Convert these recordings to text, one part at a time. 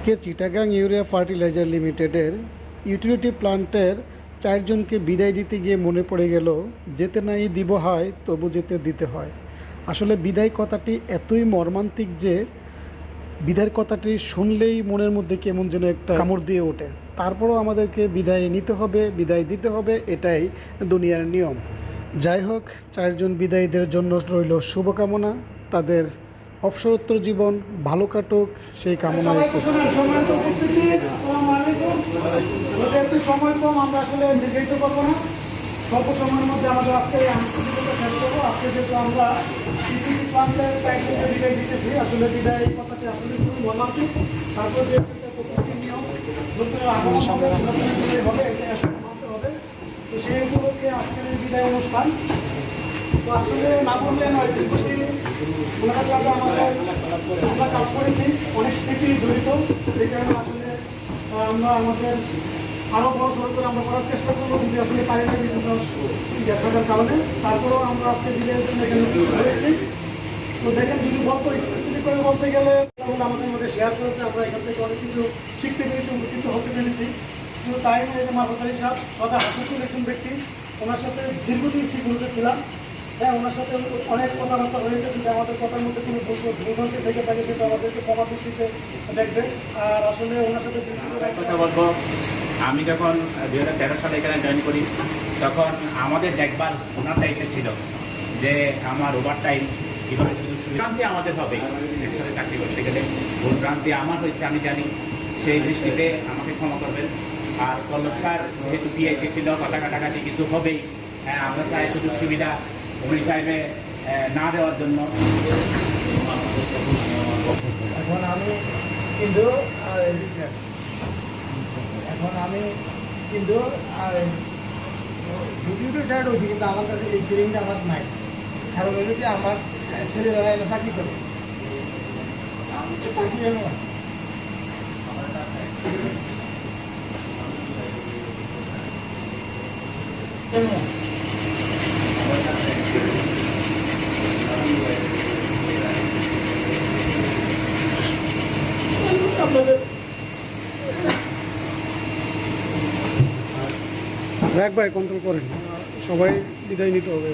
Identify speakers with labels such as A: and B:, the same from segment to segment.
A: আজকে Chittagong urea fertiliser লিমিটেডের utility প্ল্যান্টের 4 জনকে বিদায় দিতে গিয়ে মনে পড়ে গেল, যেতে নাই দিব হয় তবু যেতে দিতে হয়। আসলে বিদায় কথাটি এতই মর্মান্তিক যে বিদায়ের কথাটি শুনলেই মনের মধ্যে কেমন যেন একটা কামড় দিয়ে ওঠে। তারপরও আমাদেরকে বিদায় নিতে হবে, বিদায় দিতে হবে, এটাই দুনিয়ার নিয়ম। যাই হোক, 4 জন বিদায়ীদের জন্য রইল শুভকামনা। তাদের অবসরোত্তর জীবন ভালো কাটুক সেই কামনায়
B: সময় কম, আমরা আসলে নির্ধারিত করবো না। স্বল্প সময়ের মধ্যে আমাদের আজকে আন্তর্জাতিকতা শেষ করবো। আজকে যেহেতু আমরা প্ল্যান্টের চাইল্ডকে বিদায় দিতেছি, আসলে বিদায় কথাটি আসলে খুবই মর্মান্তিক। তারপর যে প্রকৃতির নিয়ম নতুন আগমন হবে, নতুন বিদায় হবে, এটাই আসলে মানতে হবে। তো সেই উপলক্ষে আজকের এই বিদায় অনুষ্ঠান। তো আসলে না বললে নয়, দীর্ঘদিন ওনার সাথে আমরা কাজ করেছি, অনেক স্মৃতি জড়িত। সেই কারণে আসলে আমরা আমাদের আরও বড় সড়ক করে আমরা করার চেষ্টা করবো, যদি আসলে পারি না বিভিন্ন ব্যর্থতার কারণে। তারপরেও আমরা আজকে বিদায়ের জন্য এখানে হয়েছি। তো দেখেন, যদি স্পেসিফিক করে বলতে গেলে আমাদের মধ্যে শেয়ার করেছে, আমরা এখান থেকে অনেক কিছু শিখতে পেরেছি, উপকৃত হতে পেরেছি। কিন্তু তাই নয় যে মাহফুজ আলী সাহেব সদা হাসিফুল একজন ব্যক্তি, ওনার সাথে দীর্ঘদিন সিকিউরিটি ছিলাম। হ্যাঁ, ওনার সাথে অনেক কথাবার্তা হয়েছে। যদি আমাদের কথার মধ্যে কোনো ভুলভ্রান্তি থেকে থাকে সেটা আমাদেরকে ক্ষমা দৃষ্টিতে দেখবে। আর আসলে ওনার সাথে
C: কথা বলবো, আমি যখন 2013 সালে এখানে জয়েন করি, তখন আমাদের দেখভাল ওনার দায়িত্বে ছিল যে আমার ওভার টাইম কীভাবে সুযোগ সুবিধা আমাদের হবে। একসাথে চাকরি করতে গেলে ভুলভ্রান্তি আমার হয়েছে, আমি জানি। সেই দৃষ্টিতে আমাকে ক্ষমা করবেন। আর পল্লব স্যার যেহেতু পিআইসি ছিল, কথা কাটাকাটি কিছু হবেই। হ্যাঁ, আমরা চাই সুযোগ সুবিধা, উনি চাইবে না দেওয়ার জন্য।
B: এখন আমি কিন্তু ভিডিওটা স্টার্ট হয়েছি, কিন্তু আমার কাছে এই ফিলিংটা আমার নাই। কারণ হলো কি, আমার ছেলেরা এনে চাকরি করে চাকরি এনে আপনাদের
A: রাখ ভাই, কন্ট্রোল করেন, সবাই বিদায় নিতে হবে।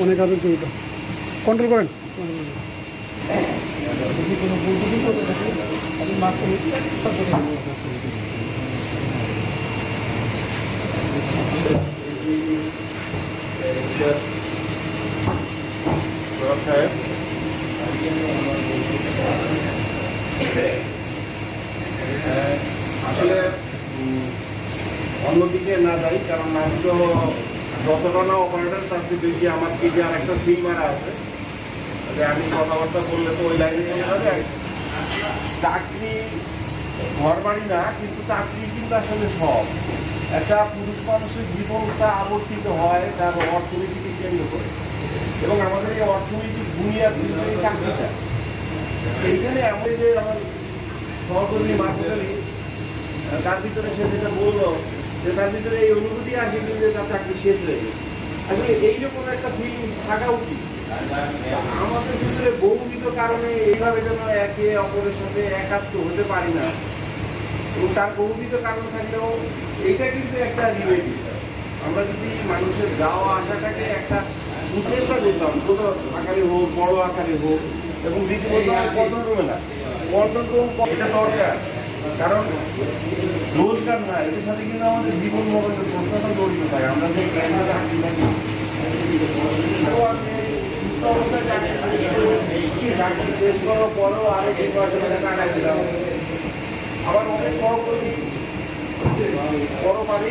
A: অনেক আদর জড়িত, কন্ট্রোল করেন।
B: যদি কোনো ভুল ত্রুটি করতে থাকে তাহলে মাফ করে
D: আসলে অন্যদিকে না যাই, কারণ আমি তো যতটা না অপারেটর তার চেয়ে বেশি আমার কি যে আর একটা সিল মারা আছে। আমি কথাবার্তা বললে তো ওই লাইনে চলে যাবে। চাকরি ঘর বাড়ি না, কিন্তু চাকরি কিন্তু আসলে সব। একটা পুরুষ মানুষের জীবনটা আবর্তিত হয় তার অর্থনীতিকে কেন্দ্র করে, এবং আমাদের এই অর্থনৈতিক বুনিয়াদ কিন্তু এই চাকরিটা। এইখানে এমন যে আমার সহকর্মী মাহফুজ আলী, তার ভিতরে সে যেটা বললো যে তার ভিতরে এই অনুভূতি আসে কিন্তু তার চাকরি শেষ হয়ে গেছে। আসলে এইরকম একটা ফিলিংস থাকা উচিত আমাদের ভিতরে। বহুবিধ কারণে এইভাবে যেন একে অপরের সাথে একাত্ম হতে পারি না, এবং তার বহুবিধ কারণ থাকলেও এইটা কিন্তু একটা রিলেটিভ। আমরা যদি মানুষের যাওয়া আসাটাকে একটা উদ্দেশ্য করতাম, ছোট আকারে হোক বড় আকারে হোক, এবং রীতিমতো কন্ট্রোল রুমে না, কন্ট্রোল রুম এটা দরকার। কারণ রোজগার না, এটার সাথে কিন্তু আমাদের জীবন মরণের প্রশ্নটা জড়িত থাকে। আমরা যে ক্যামেরা চাকরি থাকি, চাকরি শেষ করার পরেও আরো 2 মাস কাটাই দিলাম। আবার অনেক সহকর্মী বড় বাড়ি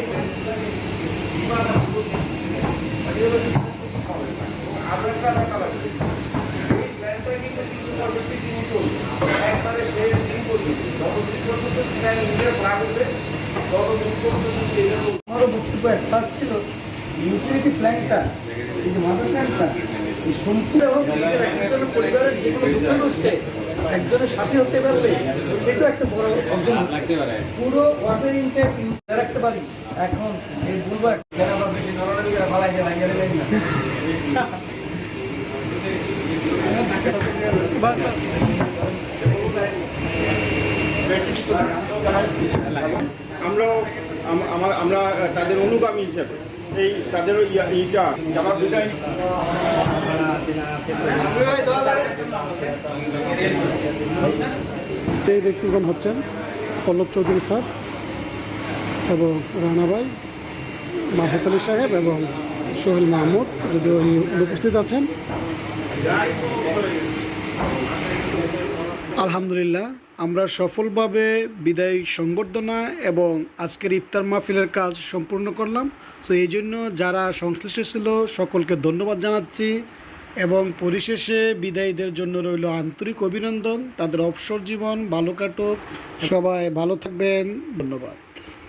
D: আরো একটা টাকা লাগবে। এই প্ল্যানটা কিন্তু কিছু পরবর্তী দিন চলছে, একবারে শেষ দিন পর্যন্ত যতদিন পর্যন্ত প্ল্যান নিজের ভাগ হবে ততদিন পর্যন্ত।
B: আমারও বক্তব্য ফার্স্ট ছিল ইউটিলিটি প্ল্যানটা, এই যে মাদার প্ল্যানটা এই সম্পূর্ণ এবং নিজের একজনের পরিবারের যে কোনো দুঃখানুষ্ঠে একজনের সাথে হতে পারলে সেটাও একটা বড় অর্জন লাগতে পারে। পুরো ওয়াটার ইনটেক রাখতে পারি এখন এই বলবো
D: আমরা তাদের অনুগামী হিসেবে এই তাদের এইটা যারা বিদায়
A: এই ব্যক্তিগণ হচ্ছেন পল্লব চৌধুরী স্যার এবং রানা ভাই, মাহফুত আলী সাহেব এবং সোহেল মাহমুদ, যদিও উপস্থিত আছেন। আলহামদুলিল্লাহ, আমরা সফলভাবে বিদায় সংবর্ধনা এবং আজকের ইফতার মাহফিলের কাজ সম্পূর্ণ করলাম। সো এই জন্য যারা সংশ্লিষ্ট ছিল সকলকে ধন্যবাদ জানাচ্ছি এবং পরিশেষে বিদায়ীদের জন্য রইল আন্তরিক অভিনন্দন। তাদের অবসর জীবন ভালো কাটুক, সবাই ভালো থাকবেন, ধন্যবাদ।